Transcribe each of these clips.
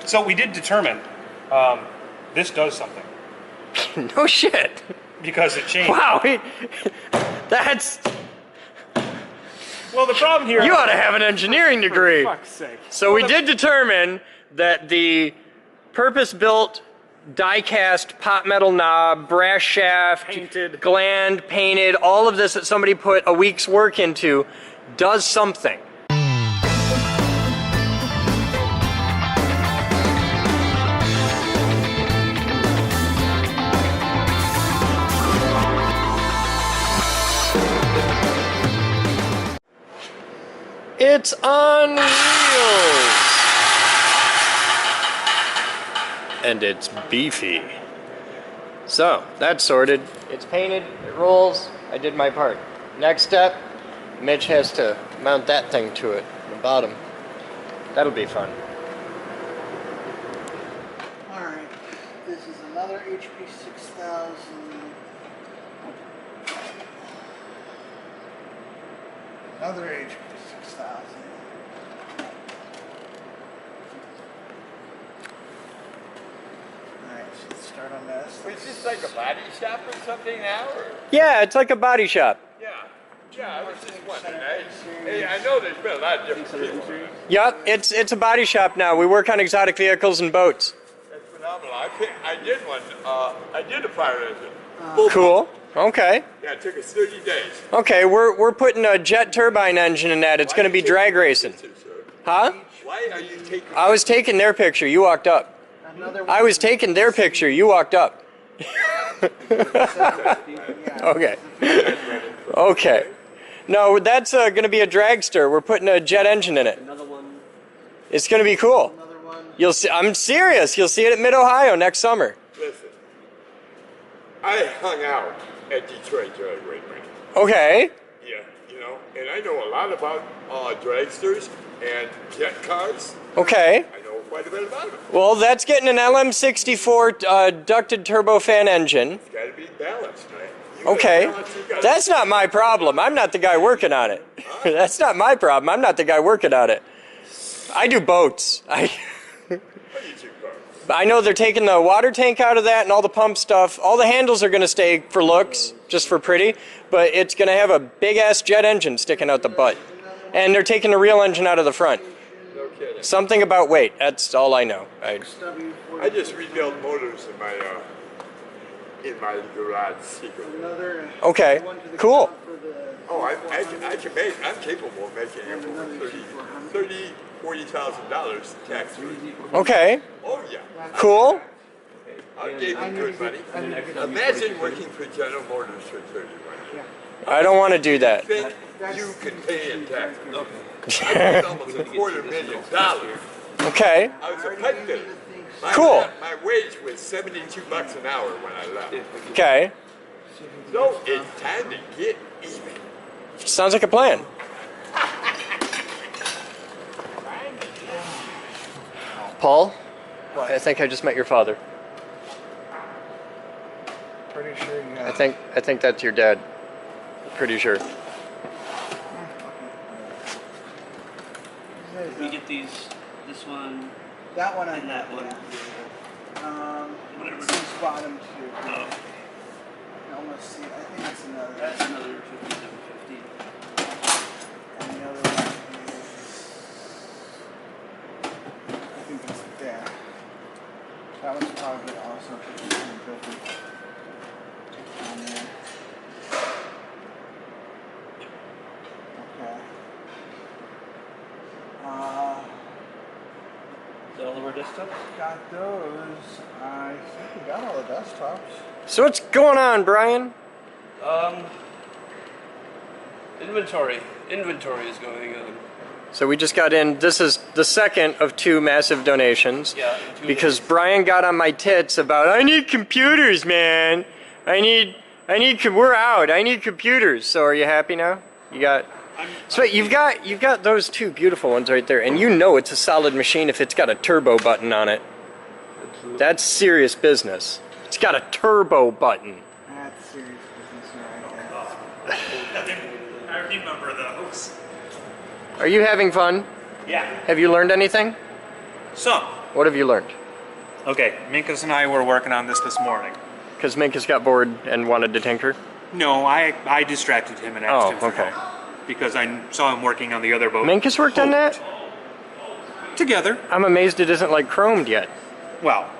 So we did determine this does something. No shit. Because it changed. Wow, that's... Well, the problem here... You ought to have an engineering degree. For fuck's sake. So we did determine that the purpose-built die-cast pot metal knob, brass shaft, Painted. gland, painted, all of this that somebody put a week's work into does something. It's on wheels! And it's beefy. So, that's sorted. It's painted, it rolls, I did my part. Next step, Mitch has to mount that thing to it, the bottom. That'll be fun. Alright, this is another HP 6000. Another HP 6000. Alright, so let's start on this. Is this like a body shop or something now? Or? Yeah, it's like a body shop. Yeah. Yeah, I was just wondering. I know there's been a lot of different people. Yep, it's a body shop now. We work on exotic vehicles and boats. That's phenomenal. I did one. I did a fire engine. Cool. Okay. Yeah, it took us 30 days. Okay, we're putting a jet turbine engine in that. It's going to be drag racing. Huh? Why are you taking... I was taking their picture. You walked up. I was taking their picture. You walked up. Okay. Okay. No, that's going to be a dragster. We're putting a jet engine in it. Another one. It's going to be cool. Another one. You'll see. I'm serious. You'll see it at Mid-Ohio next summer. Listen, I hung out at Detroit Drag Racing. Okay. Yeah, you know, and I know a lot about dragsters and jet cars. Okay. I know quite a bit about them. Well, that's getting an LM64 ducted turbofan engine. It's got to be balanced, right? Okay. That's not my problem. I'm not the guy working on it. That's not my problem. I'm not the guy working on it. I do boats. I know they're taking the water tank out of that and all the pump stuff. All the handles are going to stay for looks, just for pretty, but it's going to have a big-ass jet engine sticking out the butt. And they're taking the real engine out of the front. No kidding. Something about weight. That's all I know. I just rebuilt motors in my garage secretly. Okay. Cool. Oh, I'm capable of making it for $40,000 tax free. Okay. Oh yeah. Cool. I gave you good money. Imagine working for General Motors for 30 grand. I don't want to do that. Think you could pay in taxes. I paid almost $250,000. Okay. I was a pipe fitter. Cool. My wage was $72 an hour when I left. Okay. So it's time to get even. Sounds like a plan. Paul, I think I just met your father. Pretty sure you have. I think that's your dad. Pretty sure. We get these, this one, That one and that one. Whatever. It's bottom two. Oh, I almost see. I think it's another. that's another 5750. And the other one is. I think it's there. That one's probably also 5750. On there. Okay. Is that all of our desktops? Got those. I think we got all the desktops. So what's going on, Brian? Inventory. Inventory is going on. So we just got in. This is the second of two massive donations. Yeah. Because Brian got on my tits about, I need computers, man. We're out. I need computers. So are you happy now? You got. So you've got those two beautiful ones right there, and you know it's a solid machine if it's got a turbo button on it. Absolutely. That's serious business. It's got a turbo button. That's serious business right there. I remember those. Are you having fun? Yeah. Have you learned anything? Some. What have you learned? Okay, Minkus and I were working on this morning. Because Minkus got bored and wanted to tinker? No, I distracted him and asked him for okay. help. Because I saw him working on the other boat. Minkus worked on that? Together. I'm amazed it isn't like chromed yet. Well,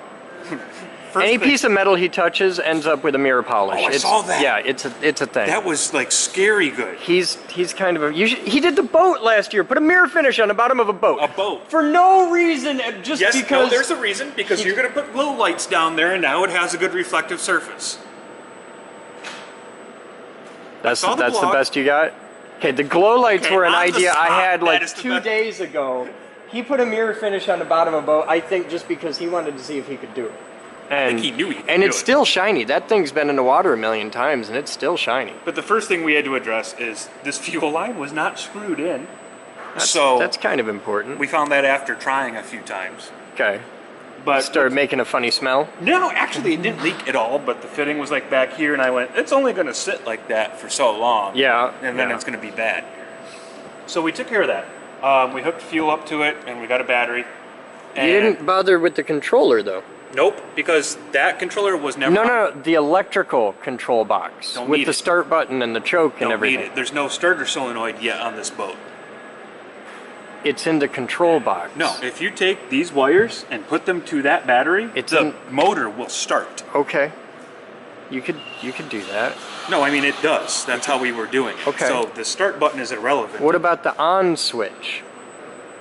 Any piece of metal he touches ends up with a mirror polish. Oh, I saw that. Yeah, it's a thing. That was like scary good. He's kind of a. He did the boat last year. Put a mirror finish on the bottom of a boat. A boat. For no reason, just Yes, because. no, there's a reason. Because you're going to put glow lights down there, and now it has a good reflective surface. That's saw the the blog. best you got. Okay, the glow lights Okay, were an on the idea I spot, had that like is the 2 best. days ago. He put a mirror finish on the bottom of a boat. I think just because he wanted to see if he could do it. And he knew he could and do it's it. still shiny. That thing's been in the water a million times, and it's still shiny. But the first thing we had to address is this fuel line was not screwed in. That's kind of important. We found that after trying a few times. Okay. But Started making a funny smell. no, actually it didn't leak at all, but the fitting was like back here, and I went, it's only going to sit like that for so long. Yeah. And then yeah. it's going to be bad. So we took care of that. We hooked fuel up to it, and we got a battery. You didn't bother with the controller, though. Nope, because that controller was never. No, the electrical control box Don't with need the it. start button and the choke and Don't everything. need it. There's no starter solenoid yet on this boat. It's in the control box. No, if you take these wires and put them to that battery, the motor will start. Okay. You could do that. No, I mean it does. That's how we were doing it. Okay. So the start button is irrelevant. What about the on switch?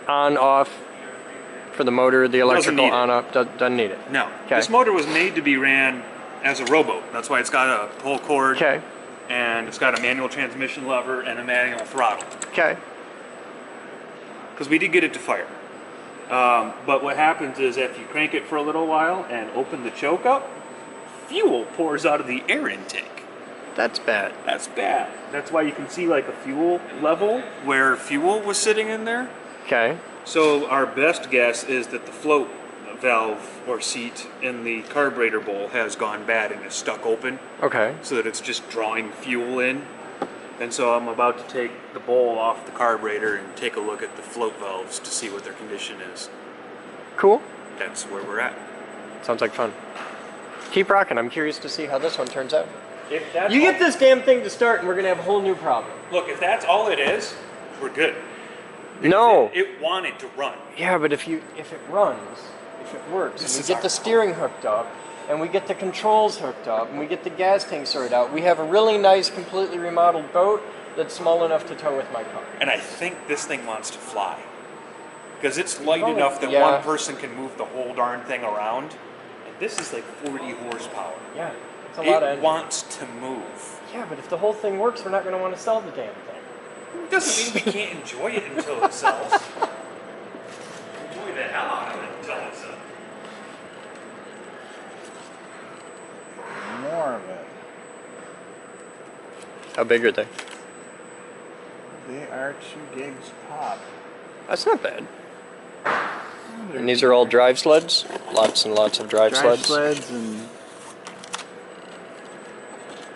On, off for the motor, the electrical need it. on, off, doesn't need it. No. Okay. This motor was made to be ran as a rowboat. That's why it's got a pull cord. Okay. And it's got a manual transmission lever and a manual throttle. Okay. Because we did get it to fire. But what happens is if you crank it for a little while and open the choke up, fuel pours out of the air intake. That's bad. That's bad. That's why you can see like a fuel level where fuel was sitting in there. Okay. So our best guess is that the float valve or seat in the carburetor bowl has gone bad and is stuck open, Okay. so that it's just drawing fuel in. And so I'm about to take the bowl off the carburetor and take a look at the float valves to see what their condition is. Cool. That's where we're at. Sounds like fun. Keep rocking. I'm curious to see how this one turns out. If that's You get this damn thing to start, and we're gonna have a whole new problem. Look, if that's all it is, we're good. No. It wanted to run. Yeah, but if it runs, if it works, This and is we get our the steering hooked up, and we get the controls hooked up, and we get the gas tank sorted out, we have a really nice, completely remodeled boat that's small enough to tow with my car. And I think this thing wants to fly. Because it's light Oh, enough that yeah. one person can move the whole darn thing around. And this is like 40 horsepower. Yeah, it's a lot of It energy. wants to move. Yeah, but if the whole thing works, we're not going to want to sell the damn thing. Doesn't mean we can't enjoy it until it sells. Enjoy the hell out of it until it sells. More of it. How big are they? They are 2 gigs pop. That's not bad. And these are all drive sleds? Lots and lots of drive sleds? and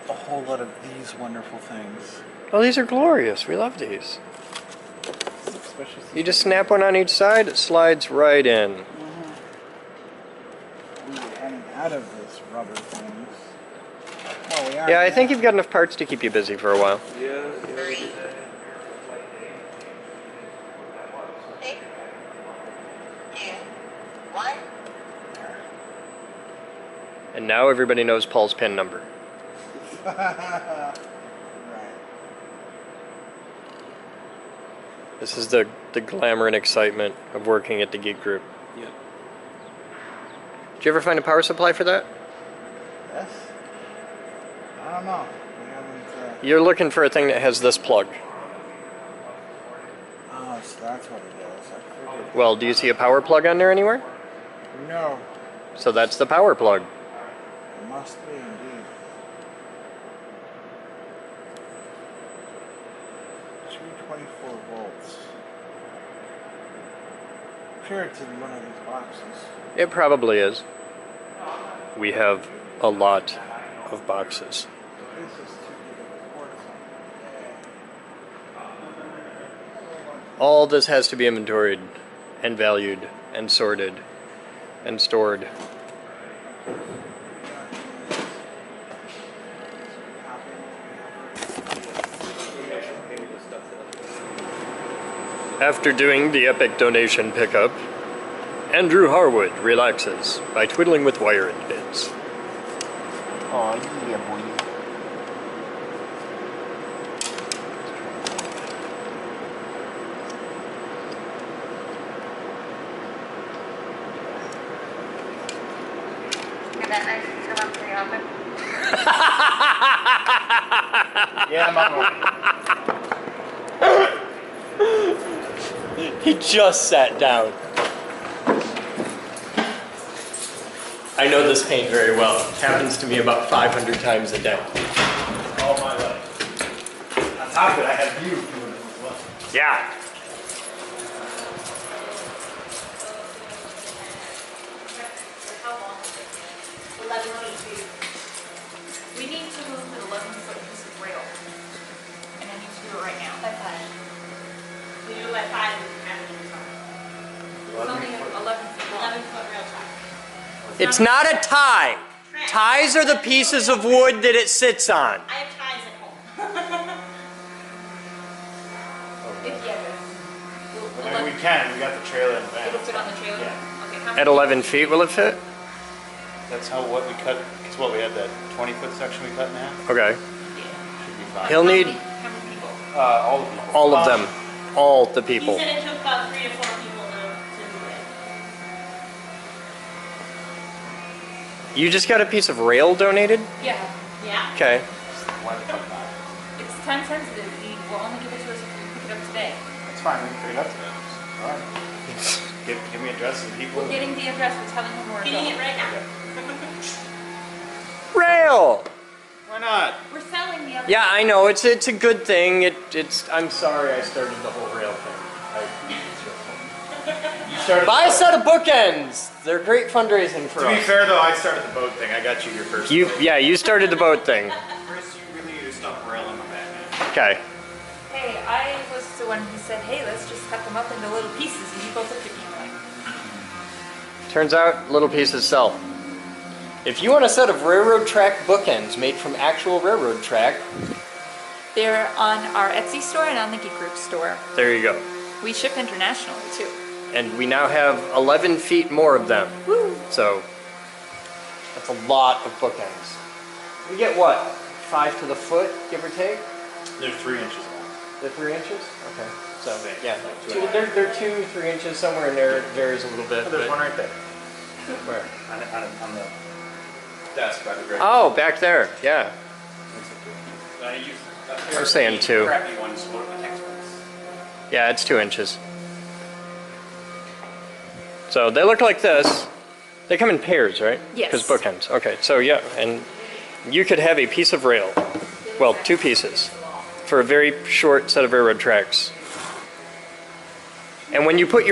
a whole lot of these wonderful things. Oh, these are glorious. We love these. Especially You just snap one on each side, it slides right in. and out of this rubber things. Well, we are Yeah, I now. think you've got enough parts to keep you busy for a while. Yeah. 3, 6, 2, 1. And now everybody knows Paul's PIN number. Right. This is the glamour and excitement of working at the Geek Group. Yeah. Did you ever find a power supply for that? Yes. I don't know. We haven't. You're looking for a thing that has this plug. Oh, so that's what it is. I figured. Well, do you see a power plug on there anywhere? No, So that's the power plug. it must be indeed. $224 Sure, it's in one of these boxes. It probably is. We have a lot of boxes. This is too big of a quartz on All this has to be inventoried and valued and sorted and stored. After doing the epic donation pickup, Andrew Harwood relaxes by twiddling with wire and bits. Oh yeah, boy. Did that nice come up pretty often? Yeah, I'm on my He just sat down. I know this paint very well. It happens to me about 500 times a day. all my life. On top of it, I have you doing it as well. Yeah. How long? 11 feet. We need to move an 11-foot piece of rail. And I need to do it right now. By 5. We do it by 5 after the time. It's only 11 feet long. 11-foot rail tie. It's not a tie. Ties are the pieces of wood that it sits on. I have ties at home. If you have it. I mean, we can. We got the trailer in the It'll van. fit on the trailer? Yeah. Okay, how At 11 feet, will it fit? That's how what we cut. Because what we had that 20-foot section we cut in half. Okay. Should be fine. He'll need How many people? All the people. all of them. All the people. He said it took about 3 to 4 people to do it. You just got a piece of rail donated? Yeah. Yeah? Okay. Why the fuck not? It's time sensitive. He will only give it to us if we pick it up today. That's fine. We can pick it up today. All right. Give me addresses and people. We're getting the address. We're telling him where we're going. Getting it right now. Rail! Why not? We're selling the other. Yeah, I know. It's a good thing. It's. I'm sorry I started the whole rail thing. You started. Buy a set of bookends. They're great fundraising for To be us. fair though, I started the boat thing. I got you your first. You started the boat thing. Chris, you really need to stop railing my back, man. Okay. Hey, I was the one who said, hey, let's just cut them up into little pieces. And you both looked at me and were like, Turns out little pieces sell. If you want a set of railroad track bookends made from actual railroad track, they're on our Etsy store and on the Geek Group store. there you go. We ship internationally too. And we now have 11 feet more of them. Woo! So that's a lot of bookends. We get what? 5 to the foot, give or take? They're 3 inches long. They're 3 inches? Okay. So yeah, Like they're 2-3 inches somewhere in there. It varies a little bit. There's but- one right there. Where? On the desk by the grate. Oh, back there. Yeah. I use a pair I'm of saying the 2. crappy ones for the textbooks. Yeah, it's 2 inches. So they look like this. They come in pairs, right? Yes. Because bookends. Okay, so yeah, and you could have a piece of rail, well, 2 pieces, for a very short set of railroad tracks. And when you put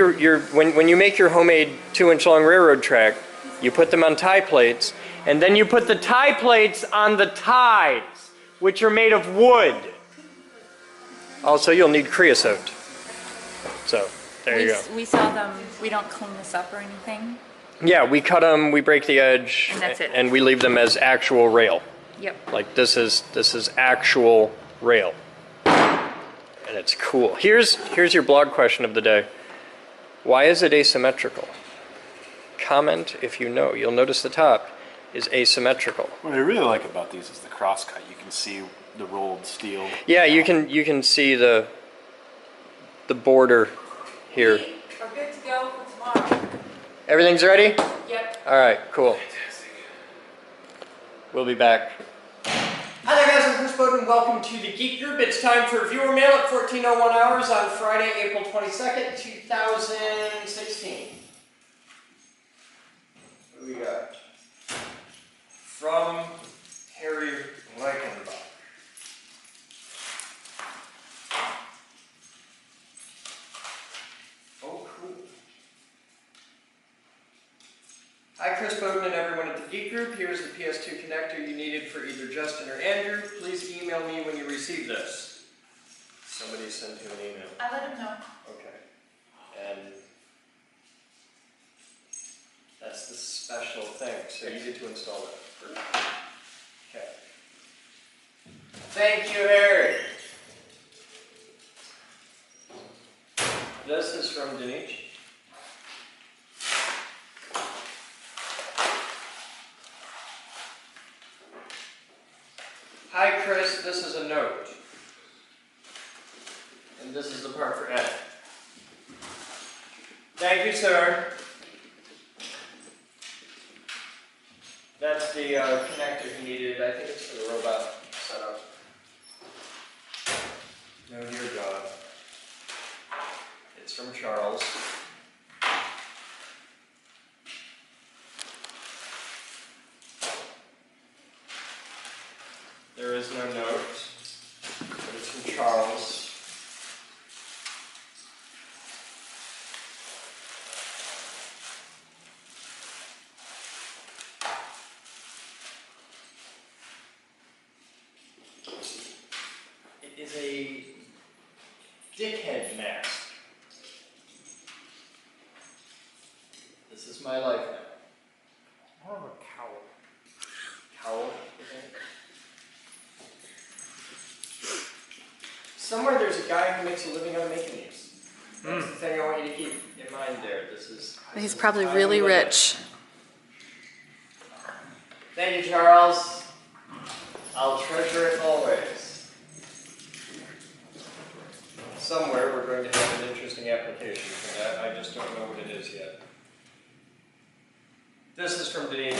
when you make your homemade 2-inch long railroad track, you put them on tie plates, and then you put the tie plates on the ties, which are made of wood. Also, you'll need creosote. So, there you go. We sell them. We don't clean this up or anything. Yeah, we cut them, we break the edge, And that's it. and we leave them as actual rail. Yep. Like this is actual rail, and it's cool. Here's your blog question of the day. Why is it asymmetrical? Comment if you know. You'll notice the top is asymmetrical. What I really like about these is the cross cut. You can see the rolled steel. Yeah, you can see the border here. We're good to go for tomorrow. Everything's ready? Yep. All right, cool. We'll be back. Hi there guys, I'm Chris Boden. Welcome to the Geek Group. It's time for viewer mail at 14:01 hours on Friday, April 22nd, 2016. What do we got? From Harry Reichenbach. Oh, cool. Hi, Chris Boden and everyone at the Geek Group. Here's the PS2 connector you needed for either Justin or Andrew. Please email me when you receive this. Somebody sent you an email. I let him know. Okay. And That's the special thing, so you get to install that first. Okay. Thank you, Harry. This is from Denise. Hi, Chris. This is a note. And this is the part for Ed. Thank you, sir. That's the connector he needed. I think it's for the robot setup. No, dear God. It's from Charles. There is no note, but it's from Charles. It is a dickhead mask. This is my life now. More of a cowl. Cowl, okay. Somewhere there's a guy who makes a living out of making these. That's the thing I want you to keep in mind there. He's probably really rich. Thank you, Charles. I'll treasure it always. Somewhere we're going to have an interesting application for that. I just don't know what it is yet. This is from Denise.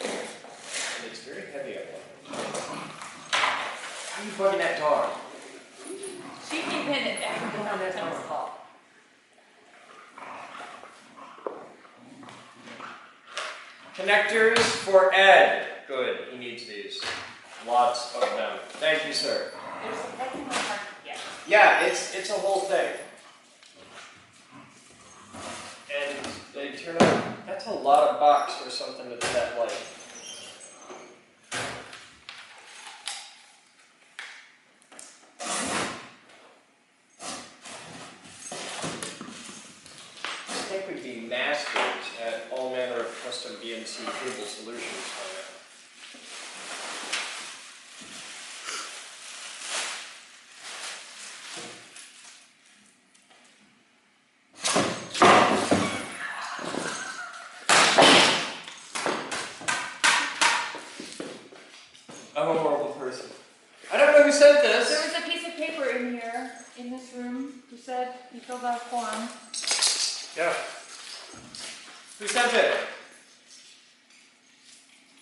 It's very heavy, I think. How are you bugging that dog? She came in and everyone on that was called. Connectors for Ed. Good, he needs these. Lots of them. Thank you, sir. That's not hard to get. Yeah, it's a whole thing. And they turn out, that's a lot of box for something that's that light. I think we'd be masters at all manner of custom BNC cable solutions by now. I'm a horrible person. I don't know who sent There this. was a piece of paper in here, in this room, who said he filled out a form. Yeah. Who sent it?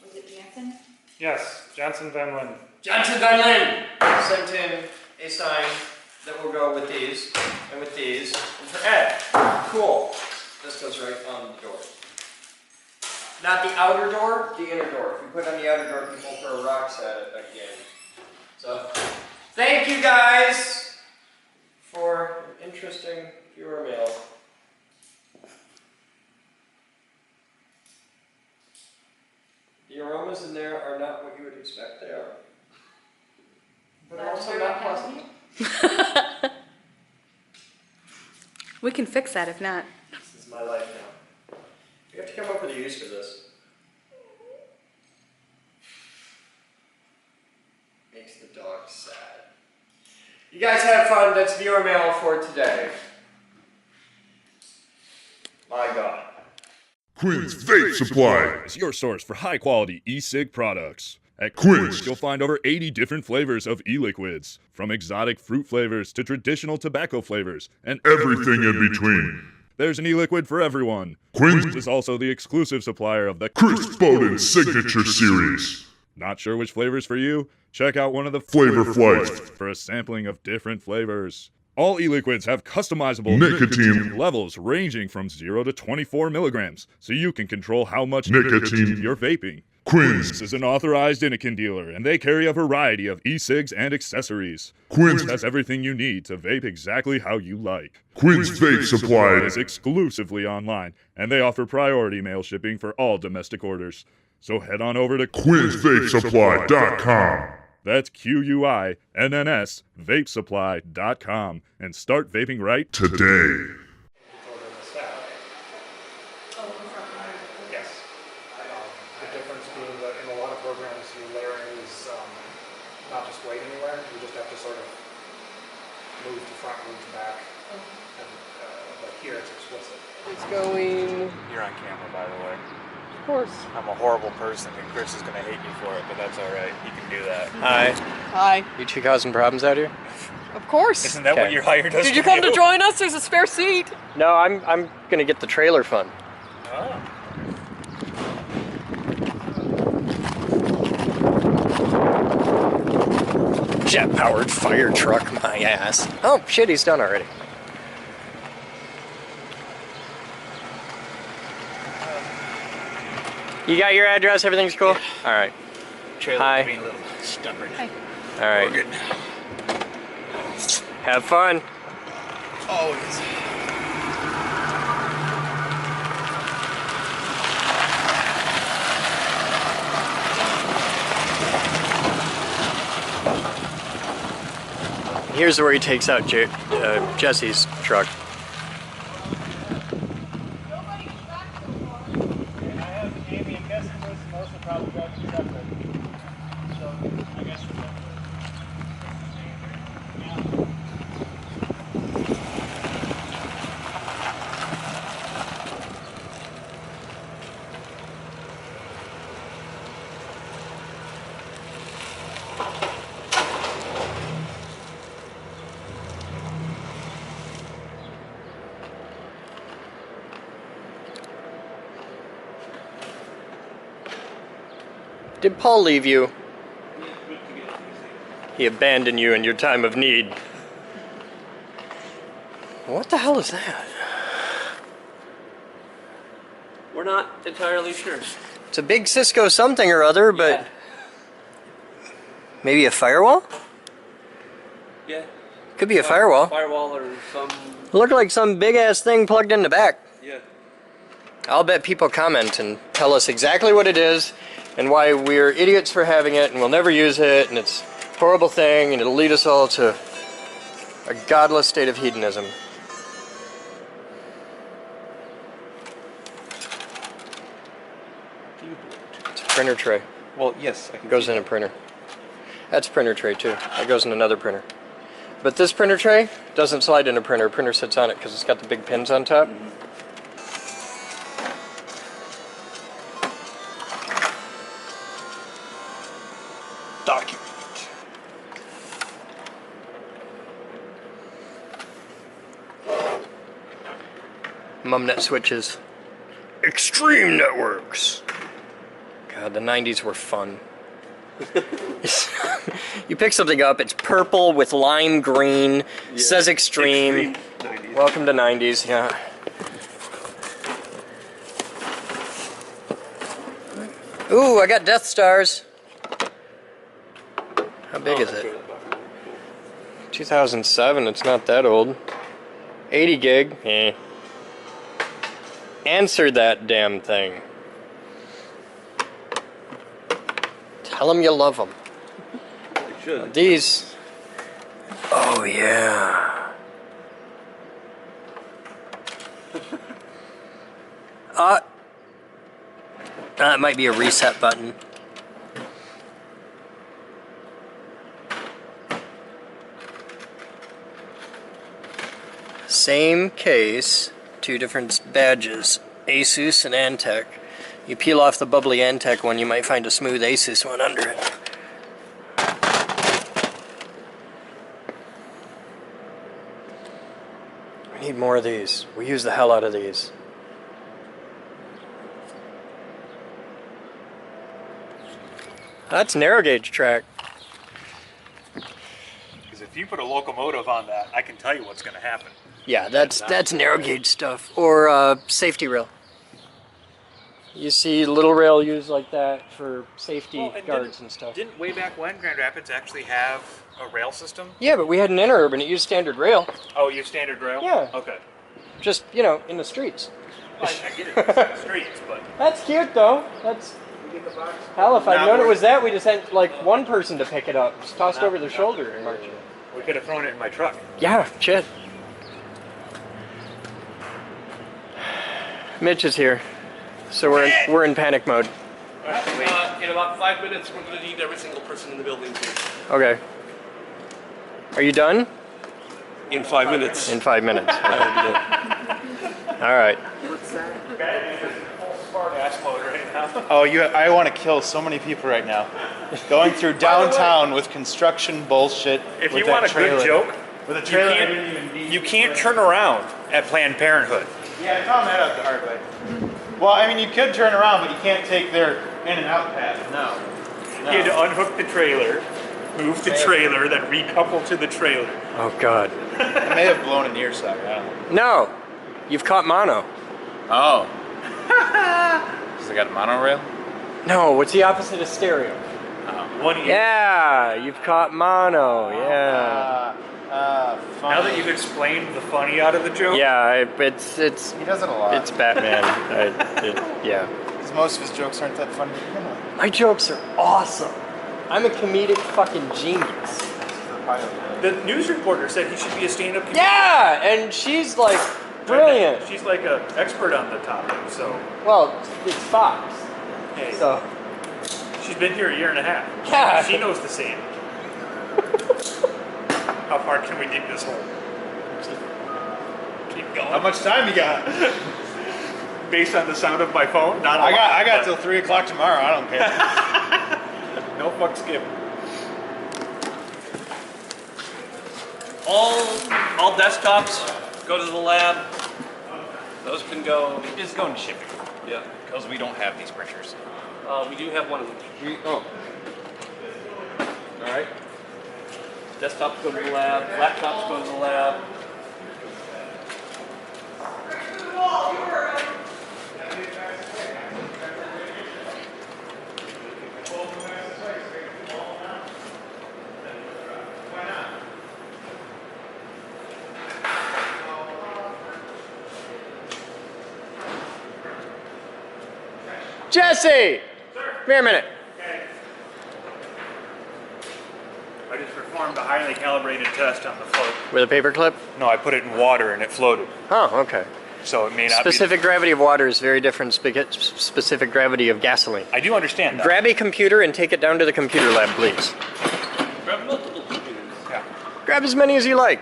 Was it Jansen? Yes, Johnson Van Lin. Johnson Van Lin sent in a sign that will go with these, and with these, and for Ed. Cool. This goes right on the door. Not the outer door, the inner door. If you put on the outer door, people throw rocks at it again. So, thank you guys for an interesting viewer mail. The aromas in there are not what you would expect they are. But That's also very not happy. pleasant. We can fix that if not. This is my life now. You have to come up with a use for this. Makes the dog sad. You guys have fun. That's viewer mail for today. My God. Quinn's Vape Supply is your source for high-quality e-cig products. At Quinn's, you'll find over 80 different flavors of e-liquids, from exotic fruit flavors to traditional tobacco flavors, and everything in between. There's an e-liquid for everyone. Quinn's is also the exclusive supplier of the Crisp Boden Signature Series. Not sure which flavor's for you? Check out one of the Flavor Flights for a sampling of different flavors. All e-liquids have customizable nicotine levels ranging from 0 to 24 milligrams, so you can control how much nicotine you're vaping. Quinn's is an authorized Inikin dealer, and they carry a variety of e-cigs and accessories. Quinn's has everything you need to vape exactly how you like. Quinn's Vape Supply is exclusively online, and they offer priority mail shipping for all domestic orders. So head on over to QuinnsVapeSupply.com. That's QUINNS vapessupply.com and start vaping right today. Yes. The difference being that in a lot of programs, your layering is not just weight anywhere. You just have to sort of move to front, move to back. And, but here it's explicit. It's going. You're on camera, by the way. Of course. I'm a horrible person, and Chris is gonna hate me for it, but that's all right. He can do that. Hi. Hi. You two causing problems out here? Of course. Isn't that what you're hired us Did you come to join us? There's a spare seat. No, I'm gonna get the trailer fun. Oh. Jet-powered fire truck, my ass. Oh shit, he's done already. You got your address? Everything's cool? All right. Trailer Hi. being a little stubborn. Hi. All right. Good. Have fun. Always. Here's where he takes out Jesse's truck. Did Paul leave you? He abandoned you in your time of need. What the hell is that? We're not entirely sure. It's a big Cisco something or other, but maybe a firewall? Yeah. Could be a firewall. Firewall or some. Looked like some big ass thing plugged in the back. Yeah. I'll bet people comment and tell us exactly what it is and why we're idiots for having it and we'll never use it and it's a horrible thing and it'll lead us all to a godless state of hedonism. It's a printer tray. Well, yes. I can Goes in a printer. That's a printer tray too. That goes in another printer. But this printer tray doesn't slide in a printer. A printer sits on it because it's got the big pins on top. Document. Mumnet switches. Extreme networks. God, the 90s were fun. You pick something up, it's purple with lime green, says extreme. 90s. Welcome to 90s, yeah. Ooh, I got Death Stars. How big is it? 2007, it's not that old. 80 gig, eh. Answer that damn thing. Tell them you love them. You should. These. Oh, yeah. That might be a reset button. Same case, two different badges, Asus and Antec. You peel off the bubbly Antec one, you might find a smooth Asus one under it. We need more of these. We use the hell out of these. That's narrow gauge track. Because if you put a locomotive on that, I can tell you what's going to happen. Yeah, that's narrow gauge stuff. Or safety rail. You see little rail used like that for safety guards and stuff. Didn't way back when Grand Rapids actually have a rail system? Yeah, but we had an interurban. It used standard rail. Oh, you standard rail? Yeah. Okay. Just, you know, in the streets. Well, I get it. It's in the streets, but... That's cute, though. That's... Hell, if I'd known it was that, we just had, like, one person to pick it up. Just tossed over their shoulder and march it. We could have thrown it in my truck. Yeah, shit. Mitch is here, so we're in panic mode. In about 5 minutes, we're going to need every single person in the building here. Okay. Are you done? In 5 minutes. In 5 minutes. Okay. All right. Oh, I want to kill so many people right now. Going through downtown with construction bullshit. If with you that want a trailer. good joke, With a trailer I didn't even need. you can't turn around at Planned Parenthood. Yeah, I found that out the hard way. Well, I mean, you could turn around, but you can't take their in and out path. No. You had to unhook the trailer, move the trailer, then recouple to the trailer. Oh God. I may have blown a near socket. I don't know. No, you've caught mono. Oh. Has it got a monorail? No, what's the opposite of stereo? One ear. Yeah, you've caught mono. Yeah. Funny. Now that you've explained the funny out of the joke, Yeah, it's He does it a lot. it's Batman. Yeah. Because most of his jokes aren't that funny to begin with. My jokes are awesome. I'm a comedic fucking genius. the news reporter said he should be a stand-up comedian. Yeah, and she's like brilliant. She's like an expert on the topic, so. Well, it's Fox. Hey, So she's been here a year and a half. Yeah. She knows the same. How far can we dig this hole? Keep going. How much time you got? Based on the sound of my phone, not a lot, I got but till 3 o'clock tomorrow. I don't care. no fucks given. All desktops go to the lab. Those can go. It's going to shipping Yeah. because we don't have these printers. We do have one of them. Oh. All right. Desktops go to the lab. Laptops go to the lab. Jesse! Come here a minute. I just performed a highly calibrated test on the float. With a paper clip? No, I put it in water and it floated. Oh, okay. So it may not Specific gravity of water is very different specific gravity of gasoline. I do understand that. Grab a computer and take it down to the computer lab, please. Grab multiple computers. Yeah. Grab as many as you like.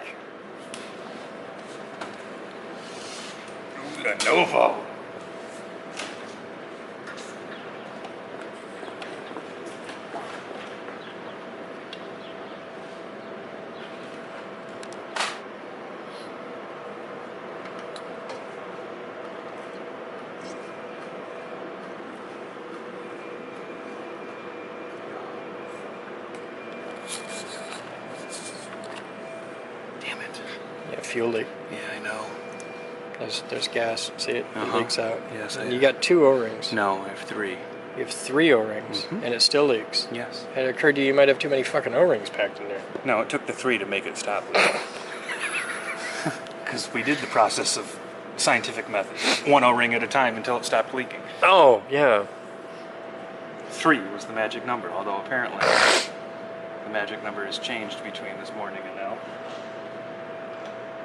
Lenovo. Damn it. Yeah, fuel leak. Yeah, I know. There's gas. See it? It Uh-huh. leaks out. Yes, And you got 2 O-rings. No, I have 3. You have 3 O-rings, Mhm. and it still leaks. Yes. It occurred to you might have too many fucking O-rings packed in there. No, it took the 3 to make it stop. Because we did the process of scientific method. 1 O-ring at a time until it stopped leaking. Oh, yeah. 3 was the magic number, although apparently the magic number has changed between this morning and now.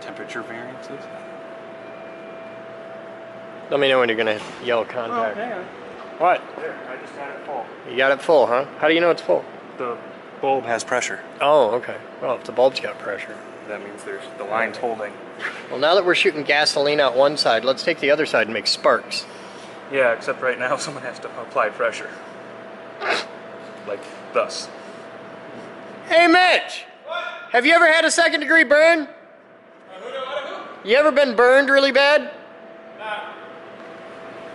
Temperature variances. Let me know when you're gonna yell contact. hang on. What? There, I just got it full. You got it full, huh? How do you know it's full? The bulb has pressure. Oh, okay. Well, if the bulb's got pressure. That means there's the line's holding. Well, now that we're shooting gasoline out one side, let's take the other side and make sparks. Yeah, except right now someone has to apply pressure. Like thus. Hey, Mitch! What? Have you ever had a second-degree burn? You ever been burned really bad?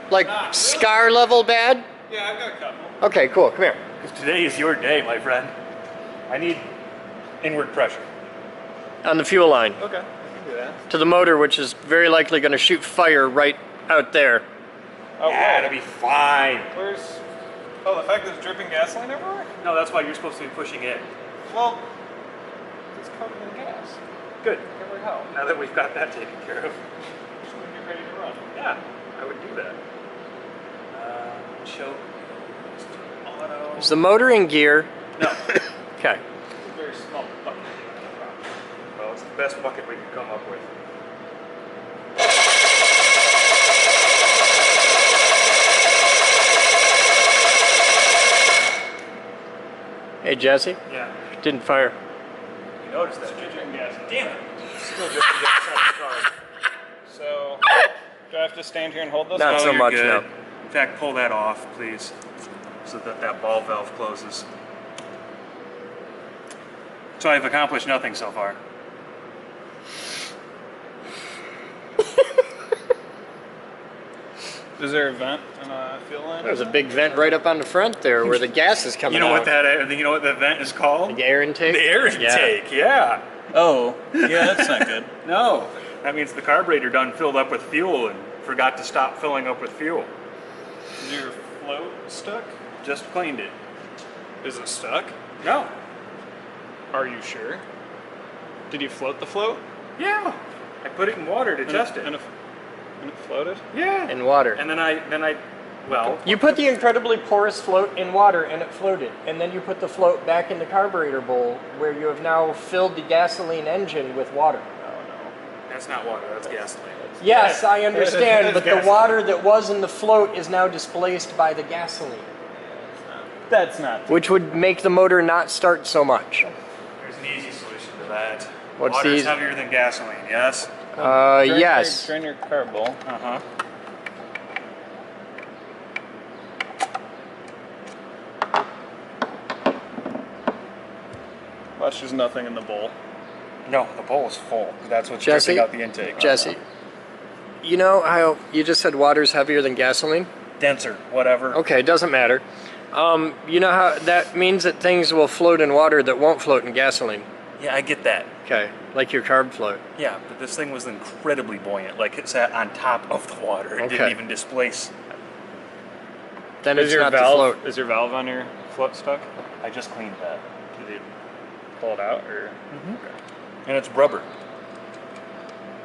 Like scar level bad? Yeah, I've got a couple. Okay, cool. Come here. Because today is your day, my friend. I need inward pressure. On the fuel line. Okay, I can do that. To the motor, which is very likely going to shoot fire right out there. Oh, Yeah, it'll be fine. Where's... Oh, the fact that it's dripping gasoline everywhere? No, that's why you're supposed to be pushing in. Well, it's covered in gas. Good. Every how? Now that we've got that taken care of. Just when you're ready to run. Yeah, I would do that. Choke. Auto. Is the motor in gear? No. Okay. It's a very small bucket. Well, it's the best bucket we could come up with. Hey, Jesse. Yeah. Didn't fire. You noticed that? Damn it. Still just the outside of the car. So, do I have to stand here and hold this? Not Oh, so you're much good. now. In fact, pull that off, please, so that that ball valve closes. So I've accomplished nothing so far. Is there a vent and a fuel line? There's a big vent right up on the front there where the gas is coming You know out. what that? You know what the vent is called? The air intake? The air intake. Yeah. Oh, yeah, that's not good. No, that means the carburetor done filled up with fuel and forgot to stop filling up with fuel. Is your float stuck? Just cleaned it. Is it stuck? No. Are you sure? Did you float the float? Yeah. I put it in water to test it. And it floated? Yeah. In water. And then I, well. You put the incredibly porous float in water and it floated. And then you put the float back in the carburetor bowl where you have now filled the gasoline engine with water. That's not water. That's gasoline. Yes, I understand, but the water that was in the float is now displaced by the gasoline. That's not. Which would make the motor not start so much. There's an easy solution to that. What's Water the is easy- heavier than gasoline. Yes. Yes. Drain your carb bowl. Uh-huh. Watch, there's nothing in the bowl. No, the bowl is full. That's what's Jesse? dripping out the intake. Jesse, you know how you just said water's heavier than gasoline? Denser, whatever. Okay, it doesn't matter. You know how that means that things will float in water that won't float in gasoline? Yeah, I get that. Okay, like your carb float. Yeah, but this thing was incredibly buoyant. Like it sat on top of the water. It Okay. didn't even displace. Then Is it's your not the valve? float. Is your valve on your float stuck? I just cleaned that. Did you pull it out or? And it's rubber.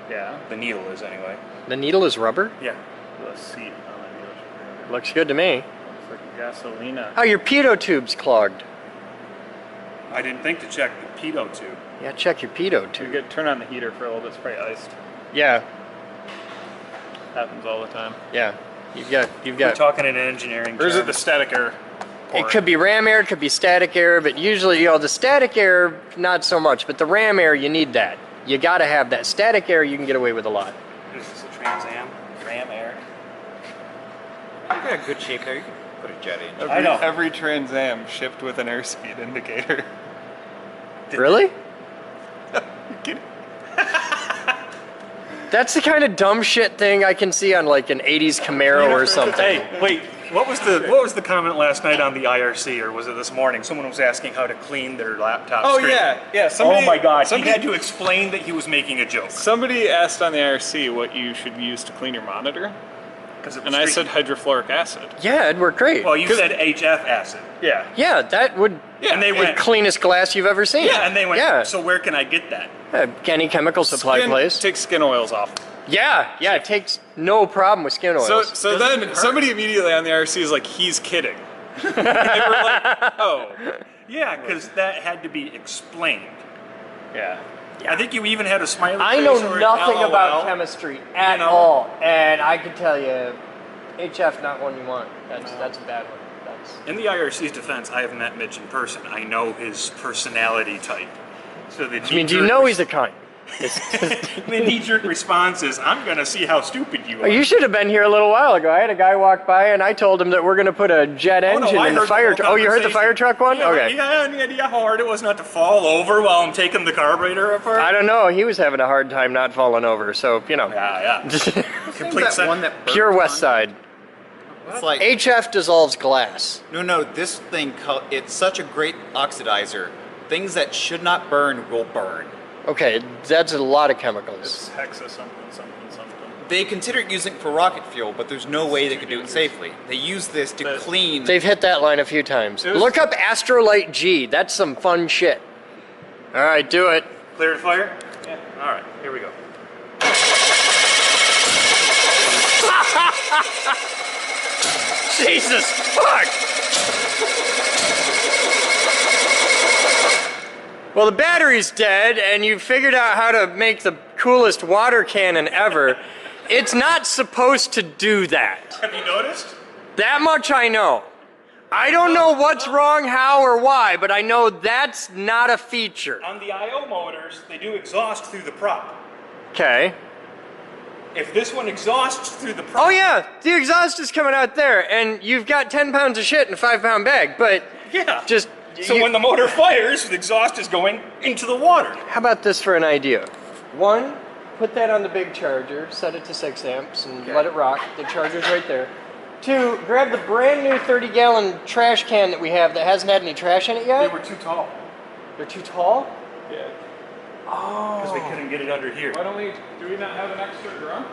Yeah. The needle is anyway. The needle is rubber? Yeah. The seat on the needle. Looks good to me. Looks like gasolina. Oh, your pitot tube's clogged. I didn't think to check the pitot tube. Yeah, check your pitot You tube. get turn on the heater for a little bit. It's probably iced. Yeah, Happens all the time. yeah. You've We're got. talking in engineering Or is it terms. the static air? It could be ram air, it could be static air, but usually, you know, the static air, not so much, but the ram air, you need that. You gotta have that. Static air, you can get away with a lot. Is this a Trans Am? Ram Air? You got good shape there. You can put a jet in. I know. Every Trans Am shipped with an airspeed indicator. Really? That's the kind of dumb shit thing I can see on like an 80s Camaro or something. Hey, wait. What was the comment last night on the IRC, or was it this morning? Someone was asking how to clean their laptop Oh, screen. yeah. Somebody, Oh my God! Somebody, He had to explain that he was making a joke. somebody asked on the IRC what you should use to clean your monitor, and I said hydrofluoric acid. Yeah, it'd work great. Well, you said HF acid. Yeah. Yeah, that would Yeah, and they be went. cleanest glass you've ever seen. Yeah, and they went. Yeah. So where can I get that? Any chemical supply place. Take skin oils off. Yeah, it takes no problem with skin oils. So then somebody immediately on the IRC is like, he's kidding. And we're like, oh. Yeah, because that had to be explained. Yeah. I think you even had a smiley I face know or an nothing LOL. about chemistry at all, and I can tell you, HF not one you want. That's a bad one. In the IRC's defense, I have met Mitch in person. I know his personality type. So the I mean, do you know he's a cunt? the knee-jerk response is, I'm going to see how stupid you are. Oh, you should have been here a little while ago. I had a guy walk by and I told him that we're going to put a jet engine in the fire truck. Oh, you heard the fire truck one? Yeah, Okay. You got any idea how hard it was not to fall over while I'm taking the carburetor apart? I don't know. He was having a hard time not falling over, so, you know. Yeah. Complete that one that burns Pure West on? Side. It's like HF dissolves glass. no. This thing, it's such a great oxidizer. Things that should not burn will burn. Okay, that's a lot of chemicals. It's hexa something. They consider using it for rocket fuel, but there's no way they could do it safely. They use this to clean. They've hit that line a few times. Look up Astrolite G. That's some fun shit. All right, do it. Clear to fire? Yeah. All right, here we go. Jesus fuck! Well, the battery's dead, and you figured out how to make the coolest water cannon ever. It's not supposed to do that. Have you noticed? That much I know. I don't know what's wrong, how, or why, but I know that's not a feature. On the IO motors, they do exhaust through the prop. Okay. If this one exhausts through the prop... Oh yeah, the exhaust is coming out there, and you've got 10 pounds of shit in a 5-pound bag, but Yeah. just... So when the motor fires, the exhaust is going into the water. How about this for an idea? One, put that on the big charger, set it to 6 amps, and let it rock. The charger's right there. Two, grab the brand new 30-gallon trash can that we have that hasn't had any trash in it yet. They were too tall. They're too tall? Yeah. Oh. Because we couldn't get it under here. Why don't we, do we not have an extra drum?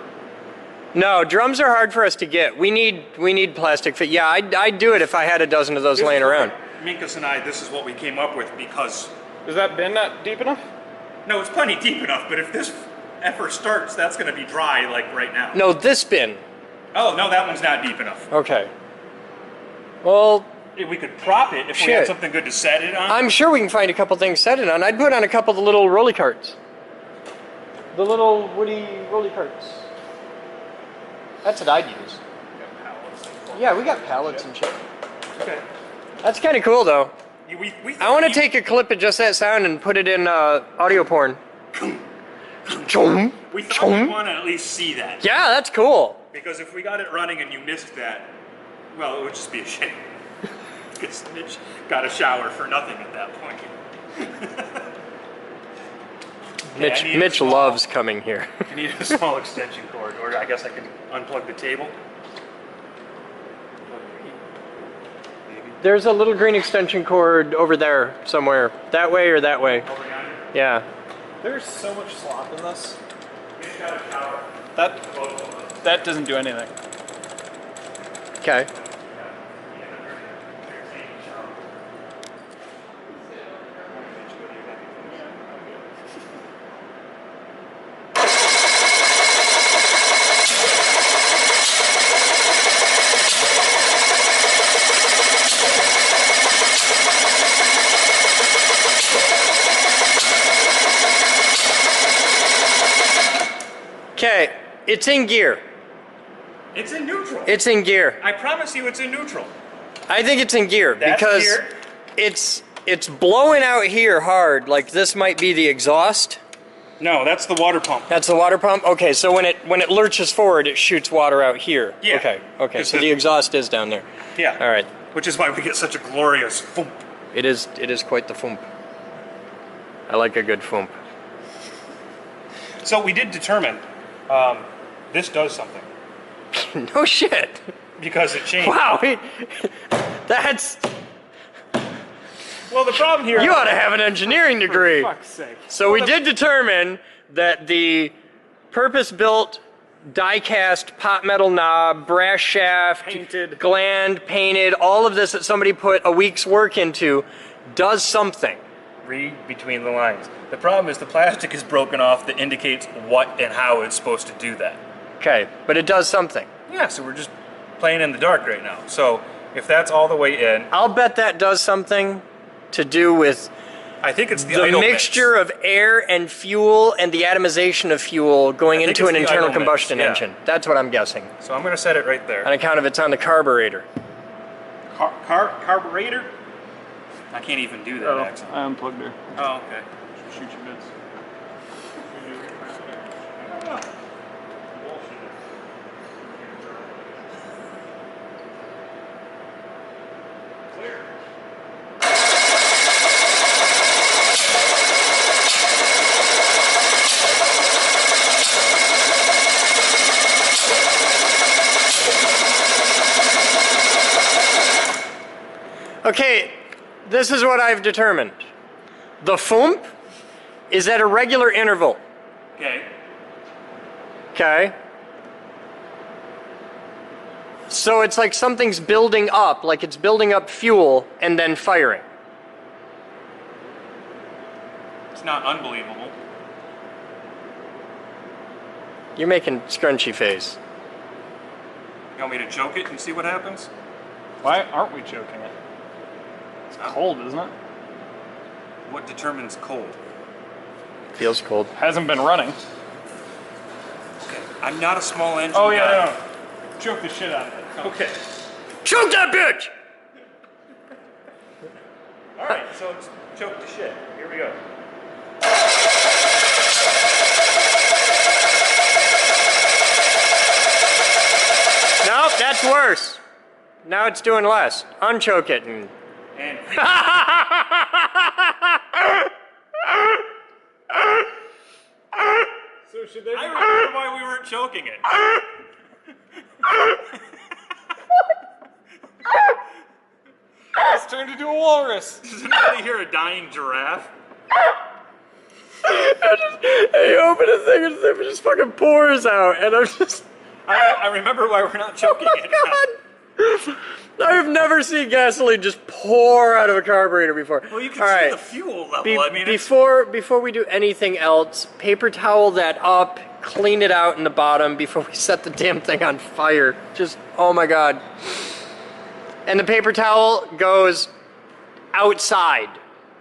No, drums are hard for us to get. We need plastic fit. Yeah, I'd do it if I had a dozen of those laying around. Minkus and I, this is what we came up with because... Is that bin not deep enough? No, it's plenty deep enough, but if this effort starts, that's going to be dry like right now. No, this bin. Oh, no, that one's not deep enough. Okay. Well... We could prop it if we had something good to set it on. I'm sure we can find a couple things to set it on. I'd put on a couple of the little rolly carts. The little woody rolly carts. That's what I'd use. Yeah, we got pallets and shit. Okay. That's kind of cool, though. I want to take a clip of just that sound and put it in audio porn. We thought we'd want to at least see that. Yeah, that's cool. Because if we got it running and you missed that, well, it would just be a shame. Because Mitch got a shower for nothing at that point. Mitch loves coming here. I need a small extension cord, or I guess I can unplug the table. There's a little green extension cord over there somewhere. That way or that way. Over yonder? Yeah. There's so much slop in this. That doesn't do anything. Okay. Okay, it's in gear. It's in neutral. It's in gear. I promise you it's in neutral. I think it's in gear because it's blowing out here hard. Like this might be the exhaust. No, that's the water pump. That's the water pump? Okay, so when it lurches forward, it shoots water out here. Yeah. Okay, so the exhaust is down there. Yeah. All right. Which is why we get such a glorious thump. It is quite the thump. I like a good thump. So we did determine this does something. No shit. Because it changed. Wow, that's... Well, the problem here... You ought to have an engineering degree. For fuck's sake. So we did determine that the purpose-built die-cast pot metal knob, brass shaft, Painted. gland, painted, all of this that somebody put a week's work into does something. Read between the lines. The problem is the plastic is broken off that indicates what and how it's supposed to do that. Okay, but it does something. Yeah, so we're just playing in the dark right now. So if that's all the way in... I'll bet that does something to do with I think it's the the mixture of air and fuel and the atomization of fuel going into an internal combustion engine. That's what I'm guessing. So I'm going to set it right there. On account of it's on the carburetor. Carburetor? I can't even do that accent. I unplugged her. Oh, okay. Shoot your bits. Okay, this is what I've determined. The thump is at a regular interval. Okay. Okay? So it's like something's building up, like it's building up fuel and then firing. It's not unbelievable. You're making scrunchy face. You want me to choke it and see what happens? Why aren't we choking it? It's cold, isn't it? What determines cold? Feels cold. Hasn't been running. Okay. I'm not a small engine Oh yeah, guy. no. Choke the shit out of it. Okay. Shoot that bitch! All right, so it's choked to shit. Here we go. Nope, that's worse. Now it's doing less. Unchoke it and. So should they? I remember why we weren't choking it. It's turned into a walrus. Does anybody hear a dying giraffe? Hey, you open a thing and it just fucking pours out, and I'm just. I remember why we're not choking it. God. I've never seen gasoline just pour out of a carburetor before. Well, you can All see right. the fuel level. I mean, before we do anything else, paper towel that up, clean it out in the bottom before we set the damn thing on fire. Just, oh my God. And the paper towel goes outside.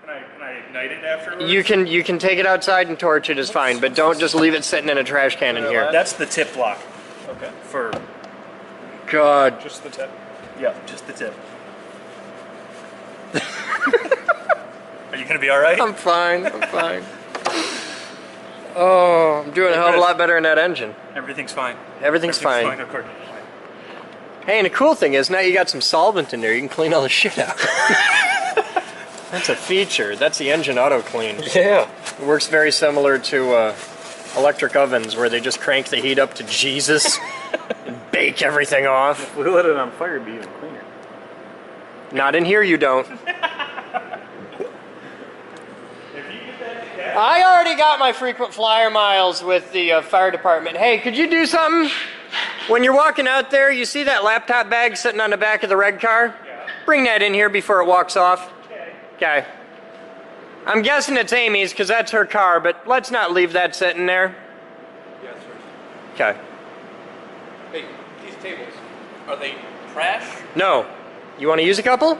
Can I ignite it afterwards? You can take it outside and torch it is fine, but don't just leave it sitting in a trash can in here. That's the tip lock. Okay. For God. Just the tip. Yeah, just the tip. Are you gonna be all right? I'm fine. I'm fine. Oh, I'm doing a hell of a lot better in that engine. Everything's fine. Everything's fine. Of course. Hey, and the cool thing is now you got some solvent in there. You can clean all the shit out. That's a feature. That's the engine auto clean. Yeah. It works very similar to electric ovens where they just crank the heat up to Jesus and bake everything off. If we let it on fire, it'd be even cleaner. Not in here, you don't. I already got my frequent flyer miles with the fire department. Hey, could you do something? When you're walking out there, you see that laptop bag sitting on the back of the red car? Yeah. Bring that in here before it walks off. Okay. I'm guessing it's Amy's because that's her car, but let's not leave that sitting there. Yes, sir. Okay. Hey, these tables, are they trash? No. You want to use a couple?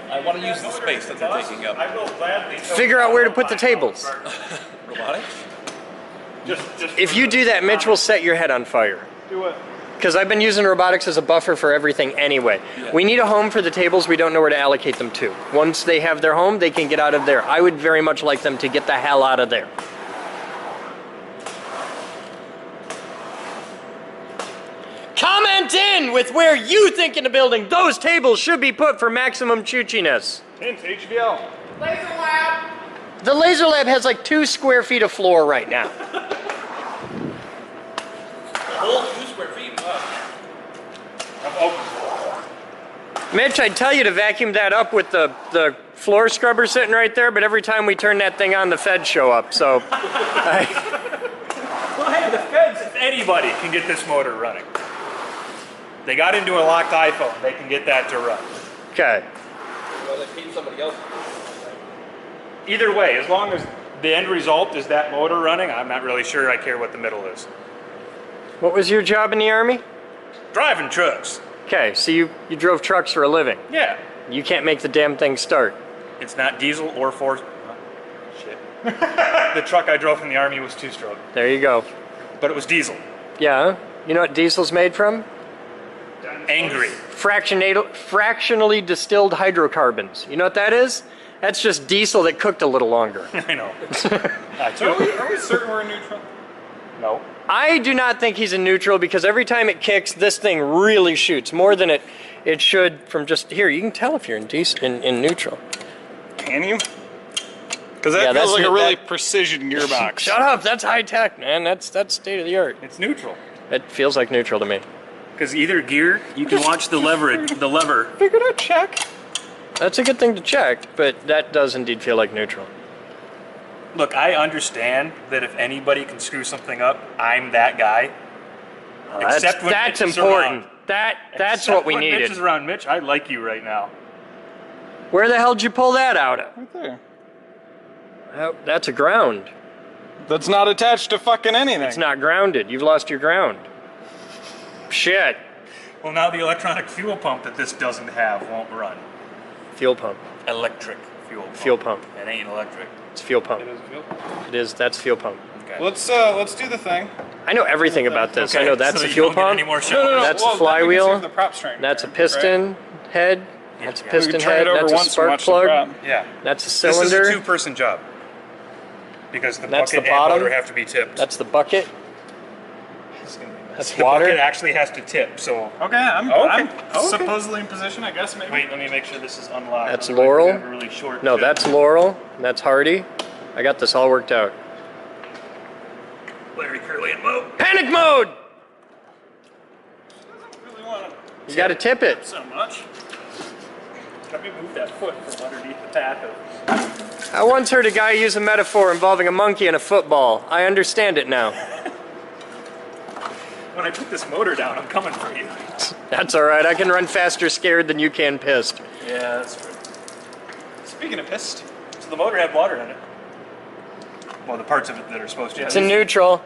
I want to use the space that they're taking up. I will gladly Figure out where to put the tables. Robotics? Just If you do that, Mitch will set your head on fire. Do it. Because I've been using robotics as a buffer for everything anyway. Yeah. We need a home for the tables. We don't know where to allocate them to. Once they have their home, they can get out of there. I would very much like them to get the hell out of there. Comment in with where you think in the building those tables should be put for maximum choochiness. Hint, HBL. Laser lab. The Laser Lab has like 2 square feet of floor right now. Whole 2 square feet. Mitch, I'd tell you to vacuum that up with the floor scrubber sitting right there, but every time we turn that thing on, the feds show up, so... Well, hey, the feds, if anybody can get this motor running. They got into a locked iPhone. They can get that to run. Okay. Well, they paid somebody else. Either way, as long as the end result is that motor running, I'm not really sure I care what the middle is. What was your job in the Army? Driving trucks. Okay, so you drove trucks for a living. Yeah. You can't make the damn thing start. It's not diesel or four... Shit. The truck I drove in the Army was 2-stroke. There you go. But it was diesel. Yeah, you know what diesel's made from? Angry. Fractionally distilled hydrocarbons. You know what that is? That's just diesel that cooked a little longer. I know. Are we certain we're neutral? No. I do not think he's in neutral because every time it kicks, this thing really shoots more than it should from just here. You can tell if you're in neutral. Can you? Because that feels like a really precision gearbox. Shut up! That's high tech, man. That's state of the art. It's neutral. It feels like neutral to me. Because either gear, you can watch the lever. Figured out check. That's a good thing to check, but that does indeed feel like neutral. Look, I understand that if anybody can screw something up, I'm that guy. Except when that's Mitch is important. around. That's what we when needed. Mitch is around. Mitch, I like you right now. Where the hell did you pull that out of? Right there. Oh, that's a ground. That's not attached to fucking anything. It's not grounded. You've lost your ground. Shit. Well, now the electronic fuel pump that this doesn't have won't run. Fuel pump. Electric fuel pump. Fuel pump. It ain't electric. It's fuel pump. It is fuel pump. It is. That's fuel pump. Okay. Let's do the thing. I know everything about this. Okay, I know that's so the you fuel don't get pump. any more showers. That's well, the flywheel. The prop strength That's there, a piston head. That's a Yeah. piston turn it head. over That's a once and spark watch the plug. prop. Yeah. That's a This cylinder. is a two-person job. Because the That's bucket the and bottom. motor have to be tipped. That's the bucket. That's the water. bucket actually has to tip, so... Okay, I'm Okay. supposedly in position, I guess, maybe. Wait, let me make sure this is unlocked. That's Otherwise we Laurel. have a really short No, ship. that's Laurel. That's Hardy. I got this all worked out. Larry Curly and Mo. Panic mode! Really want You gotta tip it. so much. Let me move that foot from underneath the path of... I once heard a guy use a metaphor involving a monkey and a football. I understand it now. When I put this motor down, I'm coming for you. That's alright. I can run faster scared than you can pissed. Yeah, that's true. Speaking of pissed, So the motor had water in it. Well, the parts of it that are supposed to. It's in neutral.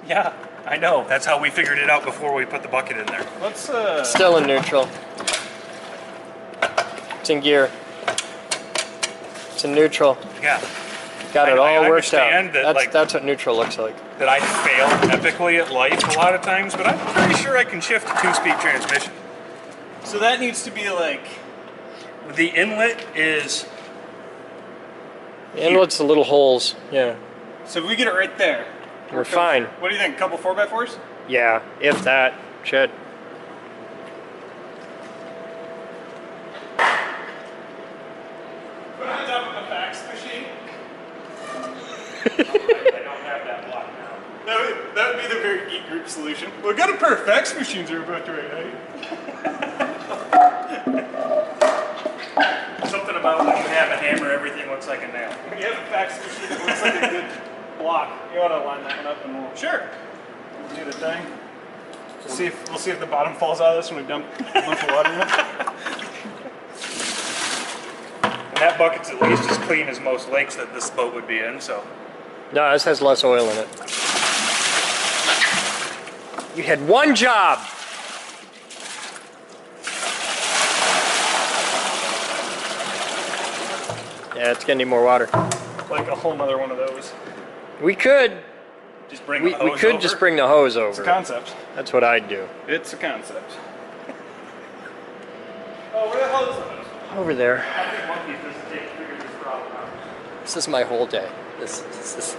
Yeah, I know. That's how we figured it out before we put the bucket in there. let's Still in neutral. It's in gear. It's in neutral. Yeah. Got it I all worked out. understand that, That's what neutral looks like. That I fail epically at life a lot of times, but I'm pretty sure I can shift a 2-speed transmission. So that needs to be like... The inlet is... The inlet's the little holes. Yeah. So if we get it right there... We're fine. What do you think, a couple 4x4s? Yeah, if that. Shit. Put it on top of a fax machine? I don't have that block now. That would be the very geek group solution. We've got a pair of fax machines we're about to write, right? Something about when you have a hammer, everything looks like a nail. When you have a fax machine that looks like a good block, you want to line that one up and we'll do the thing. We'll see if the bottom falls out of this when we dump a bunch of water in it. And that bucket's at least as clean as most lakes that this boat would be in, so. No, this has less oil in it. You had one job. Yeah, it's gonna need more water. Like a whole nother one of those. We could. Just bring We the hose could over. just bring the hose It's a over. concept. That's what I'd do. It's a concept. Oh, where the hell is it? Over there. I think monkeys doesn't take figure this problem out. This is my whole day. This is